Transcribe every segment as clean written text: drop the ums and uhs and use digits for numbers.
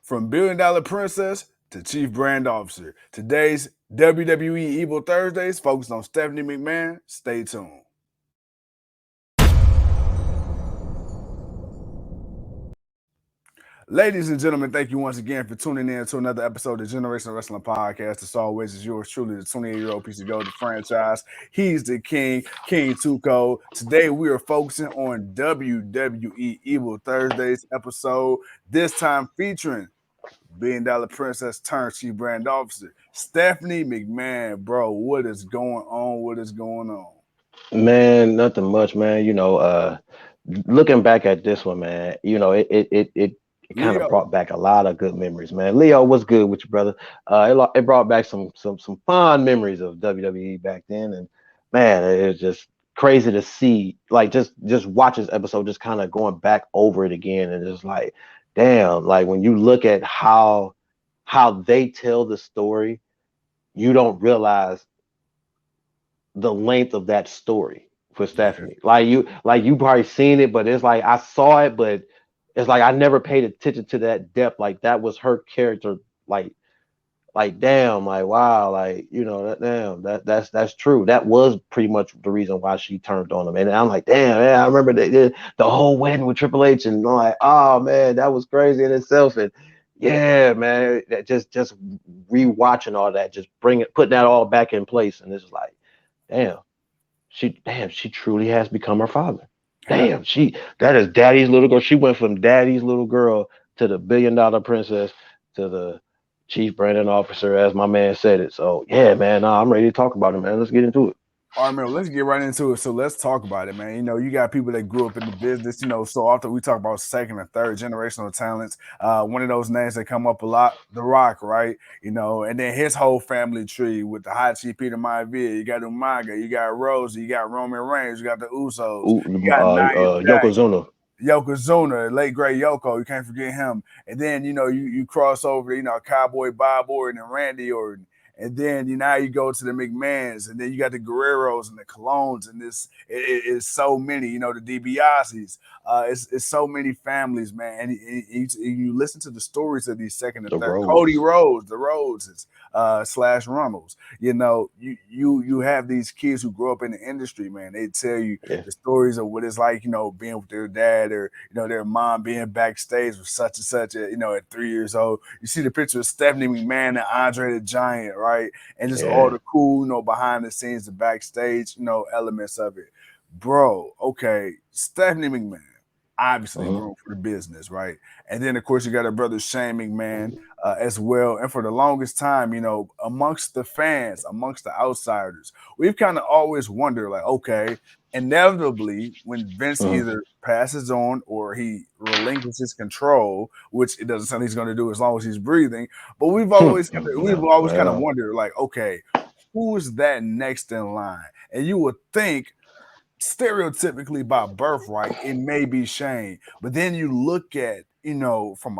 From Billion Dollar Princess to Chief Brand Officer. Today's WWE EVIL Thursdays focused on Stephanie McMahon. Stay tuned. Ladies and gentlemen, thank you once again for tuning in to another episode of the Generational Wrestling Podcast. As always, is yours truly, the 28-year-old piece of gold, the franchise. He's the king, King Tuco. Today, we are focusing on WWE EVIL Thursdays episode, this time featuring Billion Dollar Princess turned Chief Brand Officer, Stephanie McMahon. Bro, what is going on? What is going on? Man, nothing much, man. Looking back at this one, man, it kind of Leo, brought back a lot of good memories, man. Leo, what's good with you, brother? It brought back some fond memories of WWE back then, and man, it's just crazy to see, like just watch this episode, just kind of going back over it again, and just like, damn, like when you look at how they tell the story, you don't realize the length of that story for yeah. Stephanie. Like you probably seen it, but it's like I saw it, but it's like I never paid attention to that depth. Like that was her character. Like damn, like wow, like that damn, that's true. That was pretty much the reason why she turned on him. And I'm like, damn, man, I remember they did the whole wedding with Triple H, and I'm like, oh man, that was crazy in itself. And yeah, man, that just rewatching all that, just putting that all back in place, and it's like, damn, she truly has become her father. Damn, that is daddy's little girl. She went from daddy's little girl to the billion-dollar princess to the chief branding officer, as my man said it. So yeah, man, nah, I'm ready to talk about it, man. Let's get into it. All right, man, let's get right into it. So let's talk about it, man. You got people that grew up in the business, so often we talk about second and third generational talents. One of those names that come up a lot, The Rock, right? And then his whole family tree with the hot chief Peter Maivia. You got Umaga, you got Rosa, you got Roman Reigns, you got the Usos, Ooh, you got Nia Jax, Yokozuna. Yokozuna, late great Yoko, you can't forget him. And then you cross over, Cowboy Bob Orton and Randy Orton. And then now you go to the McMahons, and then you got the Guerreros and the Colones, and it's so many, the DiBiase's. It's so many families, man. And you listen to the stories of these second and The third. Cody Rhodes. Rhodes, the Rhodeses, slash Runnels. You have these kids who grow up in the industry, man. They tell you Yeah. the stories of what it's like, being with their dad or their mom being backstage with such and such, at 3 years old. You see the picture of Stephanie McMahon and Andre the Giant, right? And just all Yeah. the cool, behind the scenes, the backstage, elements of it. Bro, okay, Stephanie McMahon, obviously Uh-huh. grew for the business, right? And then, of course, you got her brother Shane McMahon as well. And for the longest time, amongst the fans, amongst the outsiders, we've kind of always wondered, like, okay, inevitably, when Vince Uh-huh. either passes on or he relinquishes control, which it doesn't sound like he's going to do as long as he's breathing, but we've No, always kind of well, wondered, like, okay, who's that next in line? And you would think stereotypically by birthright, it may be Shane. But then you look at, from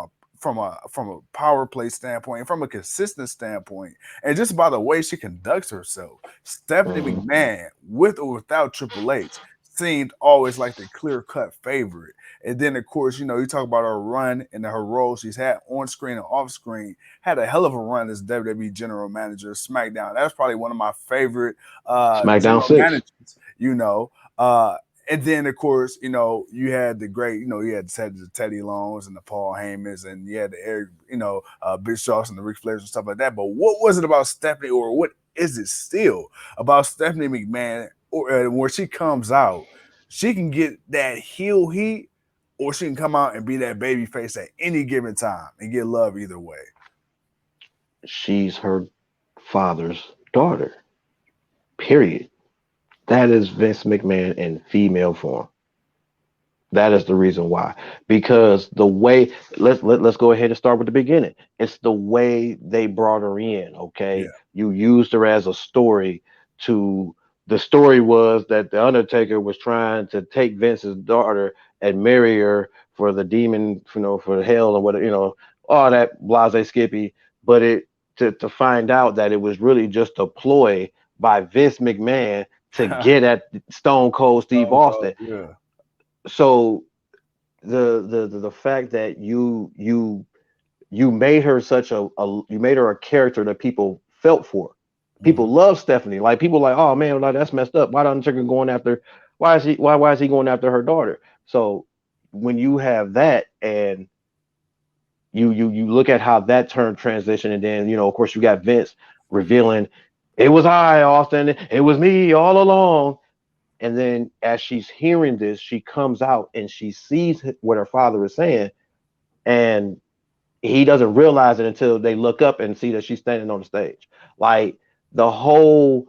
a power play standpoint, from a consistent standpoint, and just by the way she conducts herself, Stephanie uh-huh. McMahon, with or without Triple H, seemed always like the clear-cut favorite. And then, of course, you talk about her run and her role she's had on screen and off screen. Had a hell of a run as WWE General Manager of SmackDown. That's probably one of my favorite SmackDown general 6. managers. Uh, and then of course, you had the great, you had the Teddy Longs and the Paul Heymans, and you had the Eric, Bischoffs and the Ric Flairs and stuff like that. But what was it about Stephanie, or what is it still about Stephanie McMahon, or where she comes out, she can get that heel heat, or she can come out and be that baby face at any given time and get love either way. She's her father's daughter. Period. That is Vince McMahon in female form. That is the reason why. Because the way let's go ahead and start with the beginning. It's the way they brought her in. Okay, Yeah. you used her as a story. To The story was that the Undertaker was trying to take Vince's daughter and marry her for the demon, for hell and what, all that blase skippy. But to find out that it was really just a ploy by Vince McMahon to get at Stone Cold Steve Stone Cold, Austin. yeah. So the fact that you you made her you made her a character that people felt for. People Mhm. love Stephanie. Like people like, oh man, like that's messed up. Why don't chicken going after? Why is he going after her daughter? So when you have that and you look at how that turned transition, and then of course you got Vince revealing it was I, Austin, it was me all along. And then as she's hearing this, she comes out and she sees what her father is saying, and he doesn't realize it until they look up and see that she's standing on the stage. Like the whole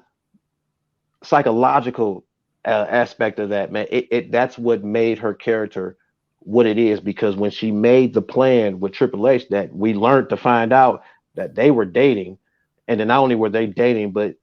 psychological aspect of that, man, that's what made her character what it is. Because when she made the plan with Triple H, that we learned to find out that they were dating, and then not only were they dating, but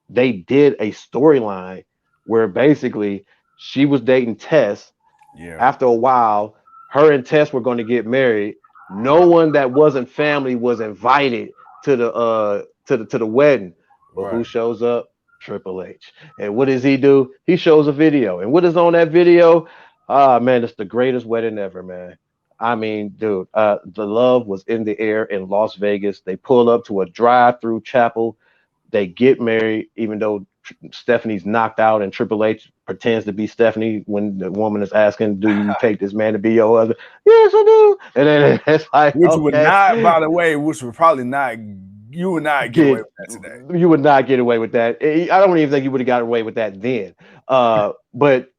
they did a storyline where basically she was dating Tess. Yeah. After a while, her and Tess were going to get married. No one that wasn't family was invited to the wedding. But Right. who shows up? Triple H. And what does he do? He shows a video. And what is on that video? Ah man, it's the greatest wedding ever, man. I mean, dude, the love was in the air in Las Vegas. They pull up to a drive-through chapel. They get married, even though Stephanie's knocked out, and Triple H pretends to be Stephanie when the woman is asking, "Do you take this man to be your husband?" Yes, I do. And then it's like, Which would okay, not, by the way, which would probably not, you would not get away get with that today. you would not get away with that. I don't even think you would have got away with that then. But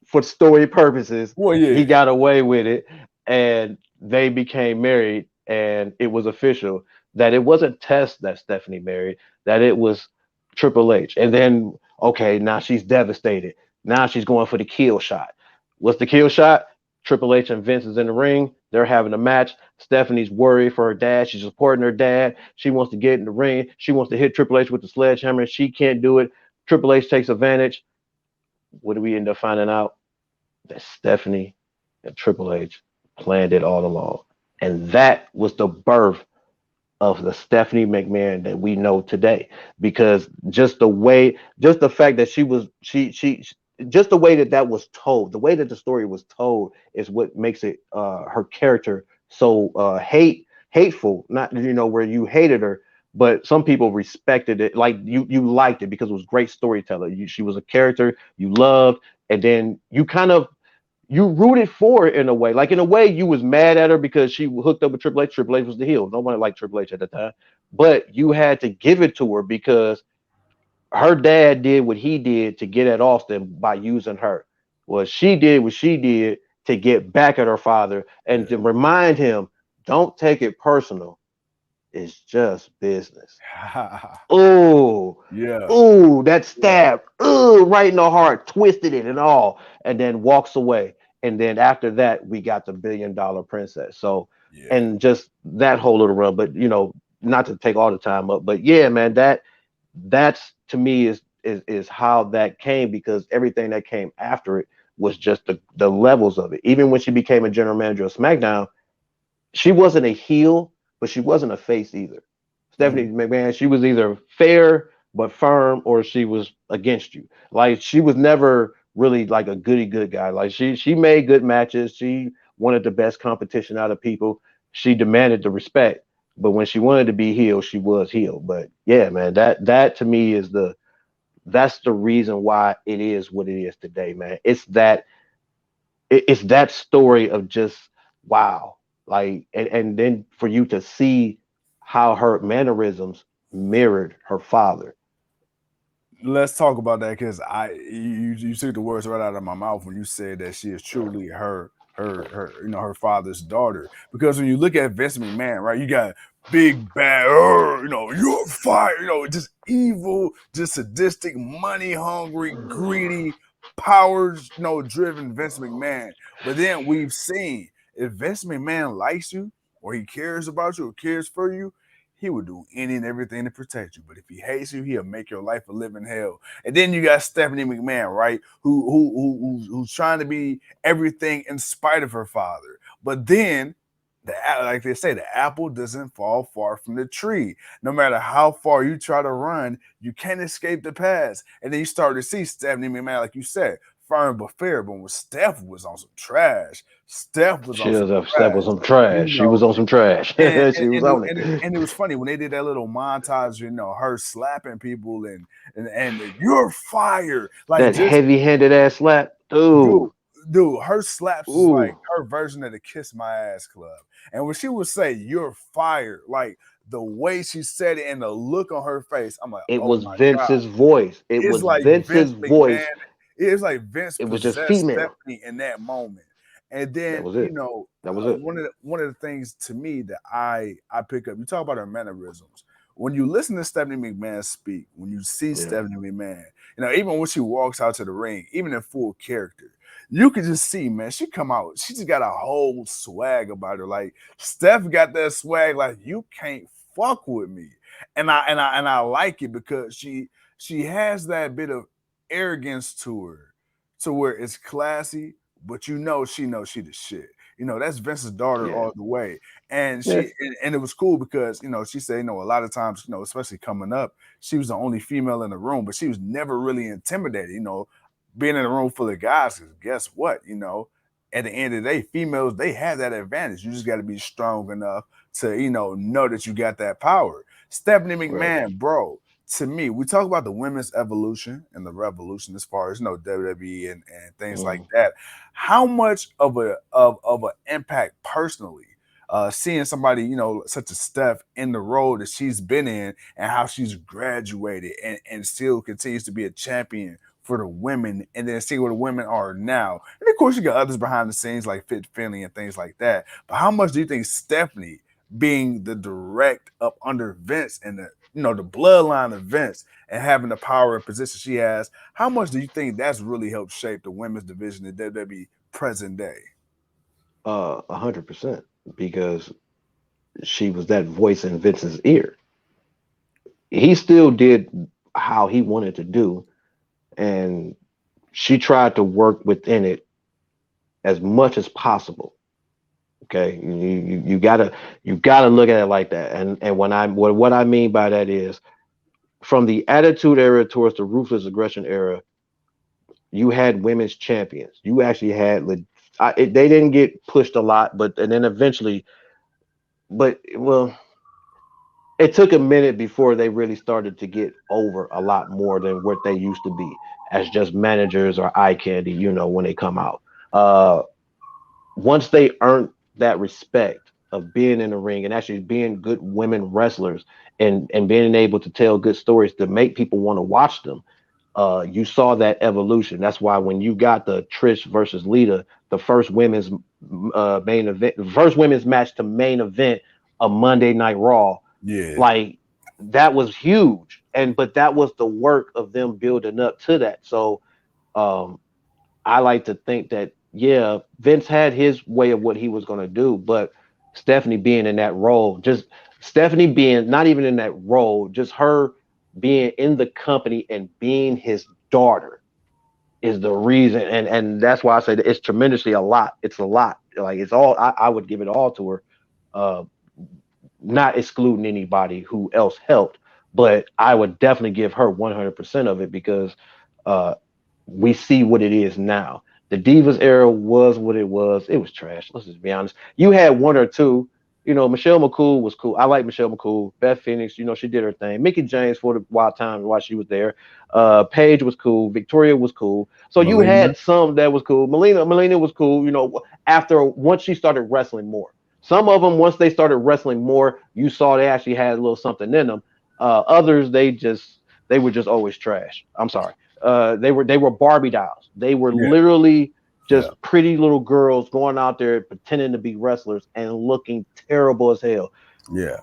for story purposes, Well, he yeah. got away with it, and they became married, and it was official that it wasn't Tess that Stephanie married, that it was Triple H. And then, okay, now she's devastated. Now she's going for the kill shot. What's the kill shot? Triple H and Vince is in the ring. They're having a match. Stephanie's worried for her dad. She's supporting her dad. She wants to get in the ring. She wants to hit Triple H with the sledgehammer. She can't do it. Triple H takes advantage. What do we end up finding out? That Stephanie and Triple H planned it all along. And that was the birth of the Stephanie McMahon that we know today. Because just the fact that just the way that that was told, the way that the story was told is what makes it her character so hateful. Not where you hated her, but some people respected it. Like you liked it because it was great storyteller. She was a character you loved, and then you rooted for it in a way. Like in a way, you was mad at her because she hooked up with Triple H. Triple H was the heel. Nobody liked Triple H at the time, but you had to give it to her because her dad did what he did to get at Austin by using her. Well, she did what she did to get back at her father and Yeah. to remind him, don't take it personal. It's just business. Oh, Yeah. oh, that Yeah. stab, oh, right in the heart, twisted it and all, and then walks away. And then after that, we got the $1 billion princess. So, Yeah. and just that whole little run, but not to take all the time up, but yeah, man, that's to me is how that came, because everything that came after it was just the levels of it. Even when she became a general manager of SmackDown, she wasn't a heel, but she wasn't a face either. Stephanie Mhm. McMahon, she was either fair but firm, or she was against you. Like she was never really like a goody good guy. Like she made good matches. She wanted the best competition out of people. She demanded the respect. But when she wanted to be heel, she was heel. But yeah, man, that to me is that's the reason why it is what it is today, man. It's that story of just wow, like, and then for you to see how her mannerisms mirrored her father. Let's talk about that because you took the words right out of my mouth when you said that she is truly her father's daughter. Because when you look at Vince McMahon, right, you got big bad, you're fired, just evil, just sadistic, money hungry, greedy, powers, driven Vince McMahon. But then we've seen if Vince McMahon likes you or he cares about you or cares for you, he will do any and everything to protect you. But if he hates you, he'll make your life a living hell. And then you got Stephanie McMahon, right? Who's trying to be everything in spite of her father. But then like they say, the apple doesn't fall far from the tree. No matter how far you try to run, you can't escape the past. And then you start to see Stephanie McMahon, like you said, firm but fair. But when Steph was on some trash, Steph was on some Steph was trash. some trash. You She was know, on some trash. and She was and it, on and, it, it. and it was funny when they did that little montage, her slapping people and you're fired. Like That just heavy-handed ass slap, dude, dude. her slaps is like Ooh, her version of the Kiss My Ass Club. And when she would say you're fired, like the way she said it and the look on her face, I'm like, it oh was my God. Vince's voice. It It's was like Vince's Vince McMahon. voice. It's like Vince It was just possessed female. Stephanie in that moment. And That then, was it. That was it. one of the things to me that I pick up, you talk about her mannerisms. When you listen to Stephanie McMahon speak, when you see Yeah. Stephanie McMahon, even when she walks out to the ring, even in full character, you can just see, man, she come out, she just got a whole swag about her. Like Steph got that swag, like you can't fuck with me. And I like it because she has that bit of arrogance to her, to where it's classy, but she knows she the shit. That's Vince's daughter Yeah. all the way. And Yeah. it was cool because she said, a lot of times, especially coming up, she was the only female in the room, but she was never really intimidated, being in a room full of guys, because guess what? At the end of the day, females, they have that advantage. You just got to be strong enough to, know that you got that power. Stephanie Right. McMahon, bro, to me, we talk about the women's evolution and the revolution as far as WWE and things like Mm. that. How much of an impact personally, seeing somebody such as Steph in the role that she's been in and how she's graduated and still continues to be a champion for the women, and then see where the women are now. And of course, you got others behind the scenes like Fit Finley and things like that. But how much do you think Stephanie, being the direct up under Vince and the bloodline of Vince and having the power and position she has, how much do you think that's really helped shape the women's division in WWE present day? 100%, because she was that voice in Vince's ear. He still did how he wanted to do, and she tried to work within it as much as possible. Okay, you gotta look at it like that. And what I mean by that is, from the Attitude Era towards the Ruthless Aggression Era, you had women's champions. You actually had they didn't get pushed a lot, but and then eventually, but well, it took a minute before they really started to get over a lot more than what they used to be as just managers or eye candy, when they come out. Uh, Once they earned that respect of being in the ring and actually being good women wrestlers, and being able to tell good stories to make people want to watch them, you saw that evolution. That's why when you got the Trish versus Lita, the first women's main event, the first women's match to main event a Monday Night Raw, Yeah, like, that was huge. But that was the work of them building up to that. So um, I like to think that, yeah, Vince had his way of what he was going to do, but Stephanie being in that role, just Stephanie being not even in that role, just her being in the company and being his daughter is the reason. And that's why I say that it's tremendously a lot. It's a lot. Like, it's all, I would give it all to her. Uh, Not excluding anybody who else helped, but I would definitely give her 100% of it, because uh, we see what it is now. The Divas era was what it was. It was trash. Let's just be honest. You had one or two. Michelle McCool was cool. I like Michelle McCool. Beth Phoenix, she did her thing. Mickey James for the wild time while she was there. Paige was cool. Victoria was cool. So you Melina. had some that was cool. Melina was cool. After once she started wrestling more. Some of them, once they started wrestling more, you saw they actually had a little something in them. Others, they were just always trash. I'm sorry. They were Barbie dolls. They were Yeah, literally yeah, just pretty little girls going out there pretending to be wrestlers and looking terrible as hell. yeah.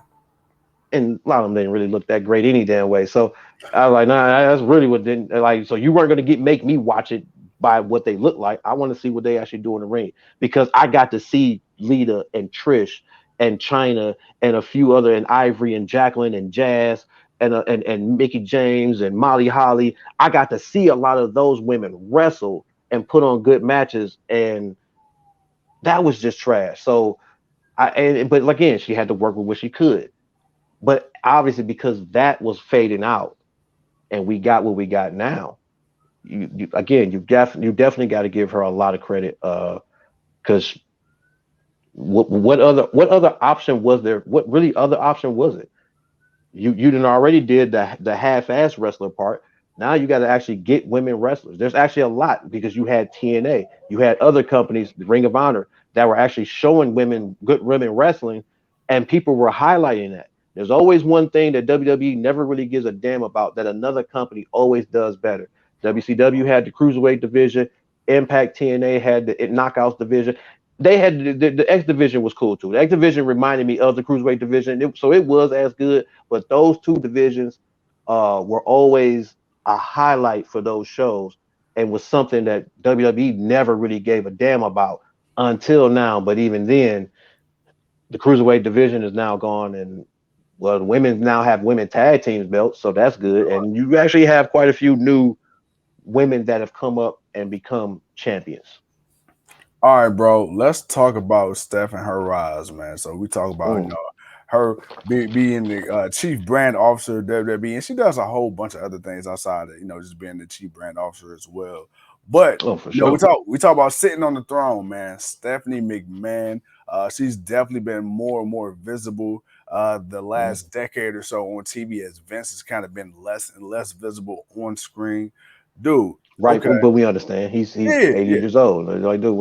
And a lot of them didn't really look that great any damn way. So I was like, nah, that's really what didn't like. So you weren't gonna make me watch it by what they look like. I want to see what they actually do in the ring, because I got to see Lita and Trish and China and a few other, and Ivory and Jacqueline and Jazz and Mickey James and Molly Holly. I got to see a lot of those women wrestle and put on good matches, and that was just trash. So but again, she had to work with what she could. But obviously, because that was fading out and we got what we got now, you again, you definitely got to give her a lot of credit. Because what other option was there? What really other option was it? You didn't already did the half-ass wrestler part. Now you got to actually get women wrestlers. There's actually a lot because you had TNA, you had other companies, the Ring of Honor, that were actually showing good women wrestling, and people were highlighting that. There's always one thing that WWE never really gives a damn about that another company always does better. WCW had the cruiserweight division. Impact TNA had the knockouts division. They had the X division was cool too. The X division reminded me of the cruiserweight division, so it was as good. But those two divisions were always a highlight for those shows, and was something that WWE never really gave a damn about until now. But even then, the cruiserweight division is now gone, and well, the women now have women tag teams belts, so that's good. And you actually have quite a few new women that have come up and become champions. All right, bro. Let's talk about Steph and her rise, man. So we talk about Mm. her being the chief brand officer of WWE, and she does a whole bunch of other things outside of just being the chief brand officer as well. But Oh, for we sure. talk about sitting on the throne, man. Stephanie McMahon, she's definitely been more and more visible the Mm. last decade or so on TV as Vince has kind of been less and less visible on screen. Dude, Right, okay, but we understand he's yeah, 80 yeah. years old. Like, dude,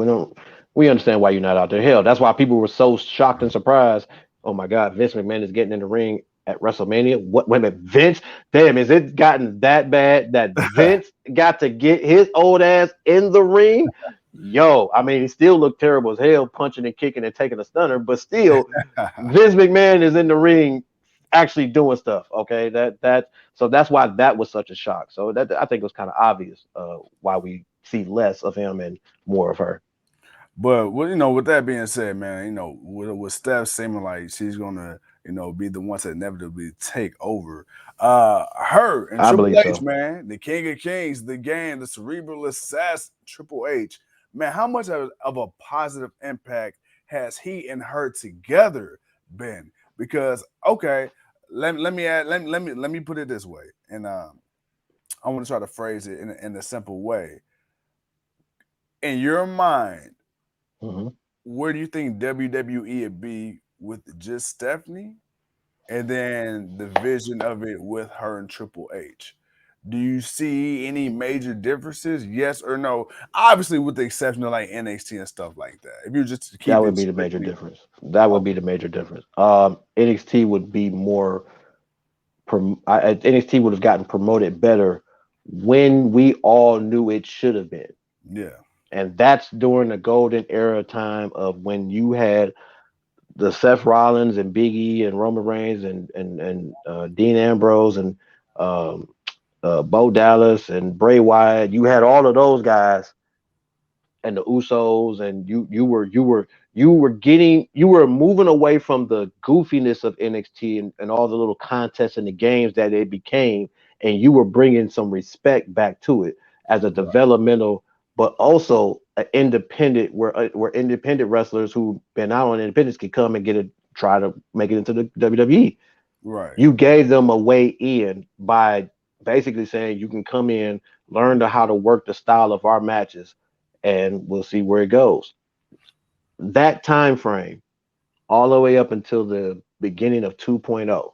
we understand why you're not out there. Hell, that's why people were so shocked and surprised. Oh my God, Vince McMahon is getting in the ring at WrestleMania. What? Wait a minute, Vince? Damn, is it gotten that bad that Vince got to get his old ass in the ring? Yo, I mean, he still looked terrible as hell, punching and kicking and taking a stunner, but still, Vince McMahon is in the ring, actually doing stuff. Okay, so that's why that was such a shock. So that I think it was kind of obvious why we see less of him and more of her. But with that being said, man, with Steph seeming like she's gonna, be the one to inevitably take over, her and I Triple believe H, so. man, the King of Kings, the game, the cerebral assassin, Triple H, man, how much of a positive impact has he and her together been? Because okay, let me add, let me put it this way, and I want to try to phrase it in a simple way. In your mind, Hmm. where do you think WWE would be with just Stephanie and then the vision of it with her and Triple H? Do you see any major differences? Yes or no? Obviously, with the exception of like NXT and stuff like that. If you just That keep would it be the major strictly difference. That would be okay, the major difference. NXT would be more. NXT would have gotten promoted better when we all knew it should have been, yeah, and that's during the golden era time of when you had the Seth Rollins and Big E and Roman Reigns and Dean Ambrose and um, Bo Dallas and Bray Wyatt. You had all of those guys and the Usos, and you were moving away from the goofiness of NXT and all the little contests and the games that it became, and you were bringing some respect back to it as a right, developmental, but also an independent where independent wrestlers who been out on independence could come and try to make it into the WWE. right. You gave them a way in by basically saying you can come in, learn how to work the style of our matches, and we'll see where it goes. That time frame, all the way up until the beginning of 2.0,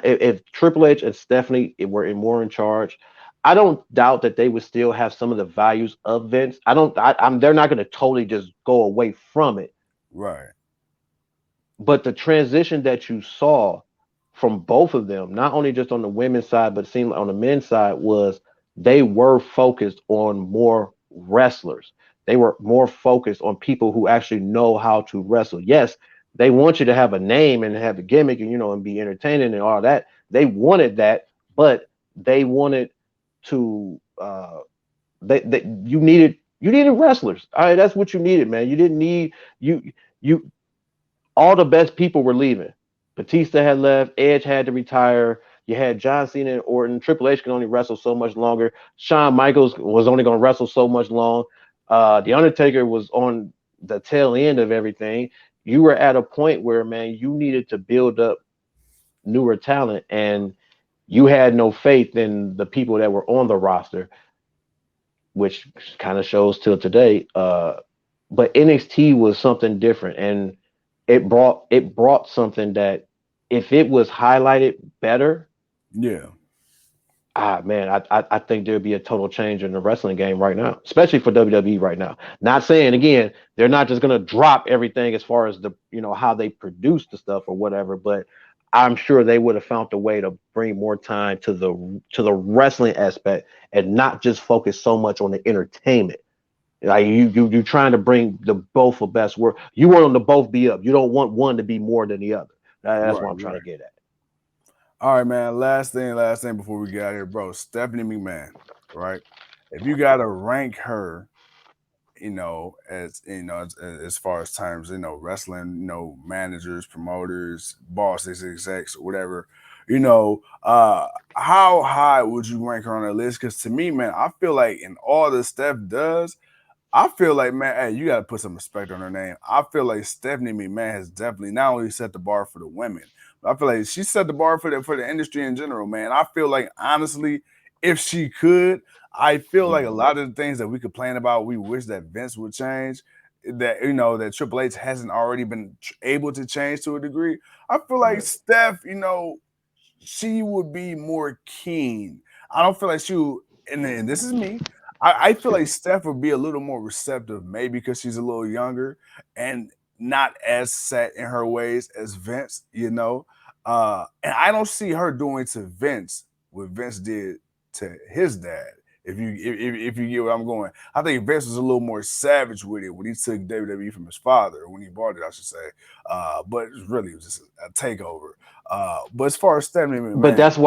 if Triple H and Stephanie were more in charge, I don't doubt that they would still have some of the values of Vince. I don't. I'm. They're not going to totally just go away from it, Right. but the transition that you saw from both of them, not only just on the women's side, but it seemed like on the men's side, was they were focused on more wrestlers. They were more focused on people who actually know how to wrestle. Yes, they want you to have a name and have a gimmick and and be entertaining and all that. They wanted that, but they wanted to they you needed wrestlers. All right, that's what you needed, man. You didn't need you all the best people were leaving. Batista had left. Edge had to retire. You had John Cena and Orton. Triple H can only wrestle so much longer. Shawn Michaels was only going to wrestle so much long. The Undertaker was on the tail end of everything. You were at a point where, man, you needed to build up newer talent, and you had no faith in the people that were on the roster, which kind of shows till today. But NXT was something different, and it brought something that if it was highlighted better, Yeah. man, I think there'd be a total change in the wrestling game right now, especially for WWE right now. Not saying again, they're not just gonna drop everything as far as the how they produce the stuff or whatever, but I'm sure they would have found a way to bring more time to the wrestling aspect and not just focus so much on the entertainment. Like you trying to bring the both of best work. You want them to both be up. You don't want one to be more than the other. That's what Right. I'm trying to Right. get at. All right, man. Last thing before we get out of here, bro. Stephanie McMahon, right? If you gotta rank her, as as far as terms, wrestling, managers, promoters, bosses, execs, whatever, you know, uh, how high would you rank her on that list? Because to me, man, I feel like in all the Steph does, I feel like, man, hey, you got to put some respect on her name. I feel like Stephanie McMahon has definitely not only set the bar for the women, but I feel like she set the bar for the industry in general, man. I feel like honestly, if she could, I feel like a Mhm. lot of the things that we complain about, we wish that Vince would change. That that Triple H hasn't already been able to change to a degree. I feel like Right. Steph, she would be more keen. I don't feel like she would, and this is me. I feel like Steph would be a little more receptive, maybe because she's a little younger and not as set in her ways as Vince. And I don't see her doing to Vince what Vince did to his dad. If you get where I'm going, I think Vince was a little more savage with it when he took WWE from his father, when he bought it, I should say. But it was just a takeover. But as far as Stephanie But McMahon, that's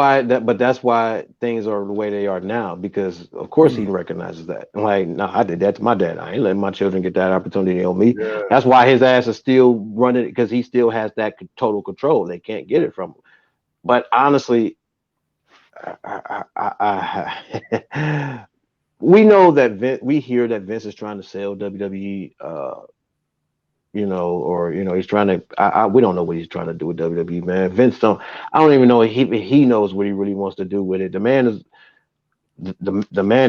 why things are the way they are now, because of course he mhm, recognizes that. I'm like, no, I did that to my dad. I ain't letting my children get that opportunity on me. yeah, That's why his ass is still running, because he still has that total control. They can't get it from him. But honestly, we know that we hear that Vince is trying to sell WWE. Or he's trying to. We don't know what he's trying to do with WWE, man. Vince don't. I don't even know if he knows what he really wants to do with it. The man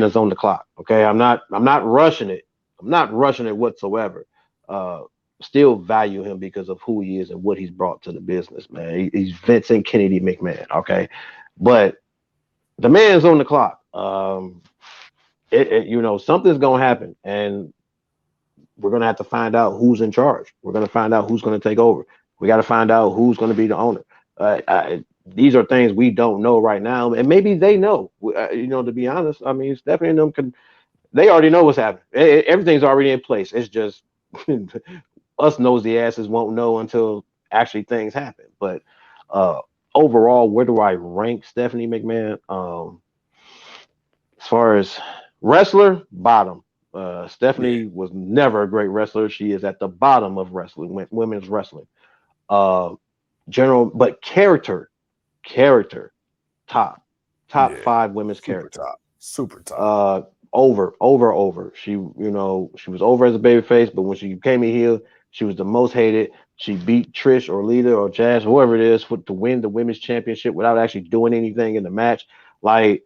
is on the clock. Okay, I'm not rushing it. I'm not rushing it whatsoever. Uh, Still value him because of who he is and what he's brought to the business, man. He's Vincent Kennedy McMahon. Okay, but the man's on the clock. Something's gonna happen, and we're going to have to find out who's in charge. We're going to find out who's going to take over. We got to find out who's going to be the owner. These are things we don't know right now, and maybe they know. To be honest, I mean, Stephanie and them can. They already know what's happening. Everything's already in place. It's just us nosy asses won't know until actually things happen. But uh, overall, where do I rank Stephanie McMahon? As far as wrestler, bottom. yeah, Stephanie was never a great wrestler. She is at the bottom of wrestling, women's wrestling. Uh, but character, top yeah, five women's super character. top, super top. Uh, over. She was over as a babyface, but when she came in here, she was the most hated. She beat Trish or Lita or Jazz, whoever it is, to win the women's championship without actually doing anything in the match. Like,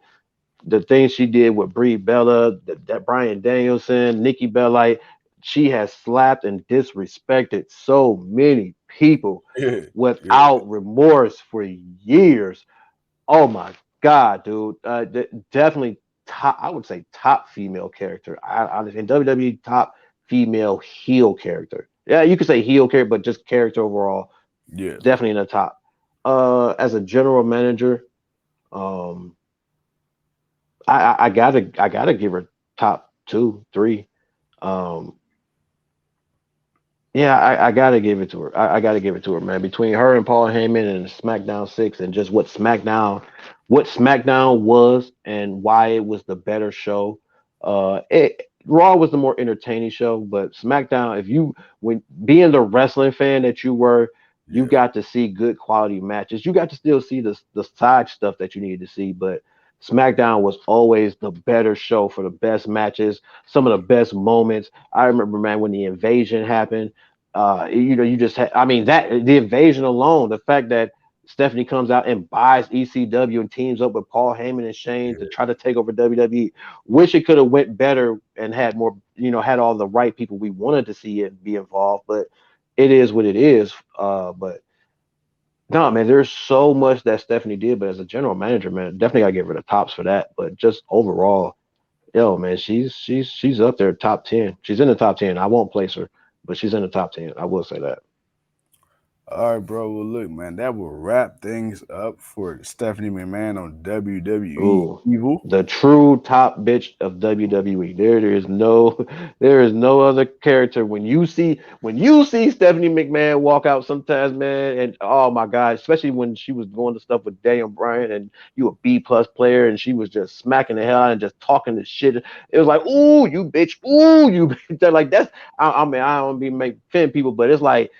the things she did with Brie Bella, that Brian Danielson, Nikki Bella, like, she has slapped and disrespected so many people Yeah, yeah, without remorse for years. Oh my God, dude. Definitely top, I would say top female character. In WWE, top female heel character. Yeah, you could say heel character, but just character overall, yeah, definitely in the top. As a general manager, um, I gotta give her top two, three. Um, yeah, I gotta give it to her. I gotta give it to her, man. Between her and Paul Heyman and SmackDown 6, and just what SmackDown was and why it was the better show. Raw was the more entertaining show, but SmackDown, if you when being the wrestling fan that you were, you yeah, got to see good quality matches. You got to still see the side stuff that you needed to see, but SmackDown was always the better show for the best matches, some of the best moments. I remember, man, when the invasion happened. You just had, I mean, that the invasion alone, the fact that Stephanie comes out and buys ECW and teams up with Paul Heyman and Shane to try to take over WWE. Wish it could have went better and had more, had all the right people we wanted to see it be involved, but it is what it is. But no, man, there's so much that Stephanie did, but as a general manager, man, definitely gotta give her the tops for that. But just overall, yo, man, she's up there top 10. She's in the top 10. I won't place her, but she's in the top 10. I will say that. All right, bro. Well, look, man, that will wrap things up for Stephanie McMahon on WWE Ooh, Evil. the true top bitch of WWE. There is no, there is no other character. When you see Stephanie McMahon walk out sometimes, man, and oh my God, especially when she was going to stuff with Daniel Bryan and you a B+ player, and she was just smacking the hell out and just talking the shit. It was like, ooh, you bitch, ooh, you bitch. Like that's, I mean, I don't be make offend people, but it's like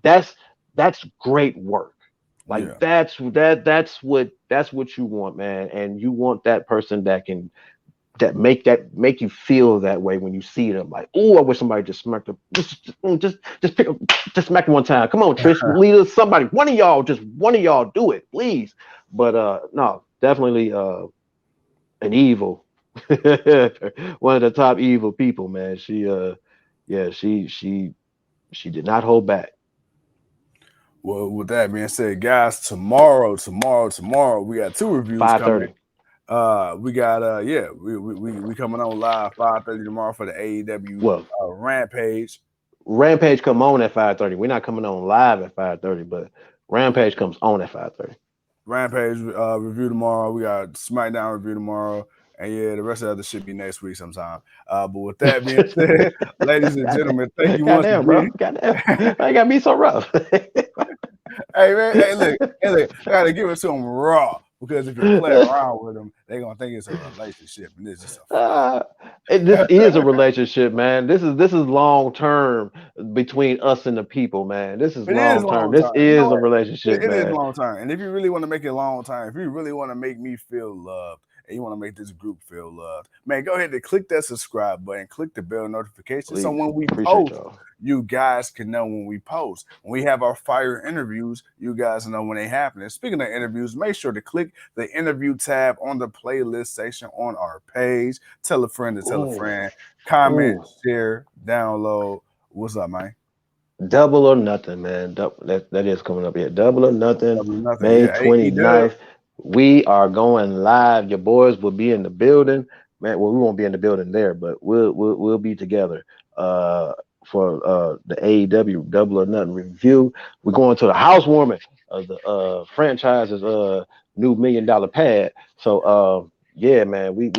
that's that's great work. Like Yeah. that's what you want, man. And you want that person that make you feel that way when you see them. Like, oh, I wish somebody just smacked them. Just pick up, just smack them one time. Come on, Trish, lead us, somebody, one of y'all do it, please. But no, definitely an evil. One of the top evil people, man. Yeah, she did not hold back. Well, with that being said, guys, tomorrow, we got two reviews coming. 5:30. We got we coming on live 5:30 tomorrow for the AEW Well, Rampage. Rampage come on at 5:30. We're not coming on live at 5:30, but Rampage comes on at 5:30. Rampage review tomorrow. We got SmackDown review tomorrow. And yeah, the rest of the other should be next week sometime. But with that being said, ladies and gentlemen, thank you once Goddamn, bro. again. Goddamn. I gotta be so rough. Hey man, hey look, I gotta give it to them raw because if you play around with them, they're gonna think it's a relationship and it's just a fight. Uh, this is a relationship, man. This is long term between us and the people, man. This is It is long term. long This term. You know is a what? relationship, It is man. long term. And if you really want to make it long term, if you really want to make me feel loved and you want to make this group feel loved, man, go ahead and click that subscribe button, click the bell notification. So Please. when we Appreciate post, y'all. you guys can know when we post. When we have our fire interviews, you guys know when they happen. And speaking of interviews, make sure to click the interview tab on the playlist section on our page. Tell a friend to tell a Ooh. friend. Comment, Ooh. share, download. What's up, man? Double or nothing, man. That is coming up here. Double or nothing, Nothing. May Yeah, AEW. 29th. We are going live. Your boys will be in the building. Man, well, we won't be in the building there, but we'll be together for the AEW Double or Nothing review. We're going to the housewarming of the franchise's new $1 million pad. So yeah, man, we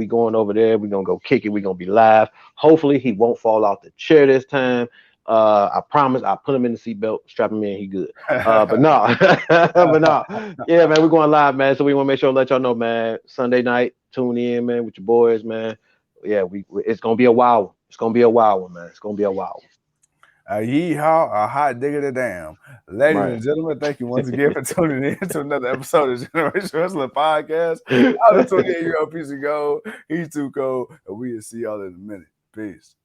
going over there. We're gonna go kick it. We're gonna be live. Hopefully he won't fall off the chair this time. I promise I'll put him in the seatbelt, strap him in, he good. But no, but no, yeah, man, we're going live, man. So we want to make sure to let y'all know, man. Sunday night, tune in, man, with your boys, man. Yeah, it's gonna be a wild one. It's gonna be a wild one, man. It's gonna be a wild A yeehaw, a hot digger the damn. one. Ladies and Right. gentlemen, thank you once again for tuning in to another episode of Generation Wrestling Podcast. I'm a 28-year-old piece of gold. He's too cold. And we'll see y'all in a minute. Peace.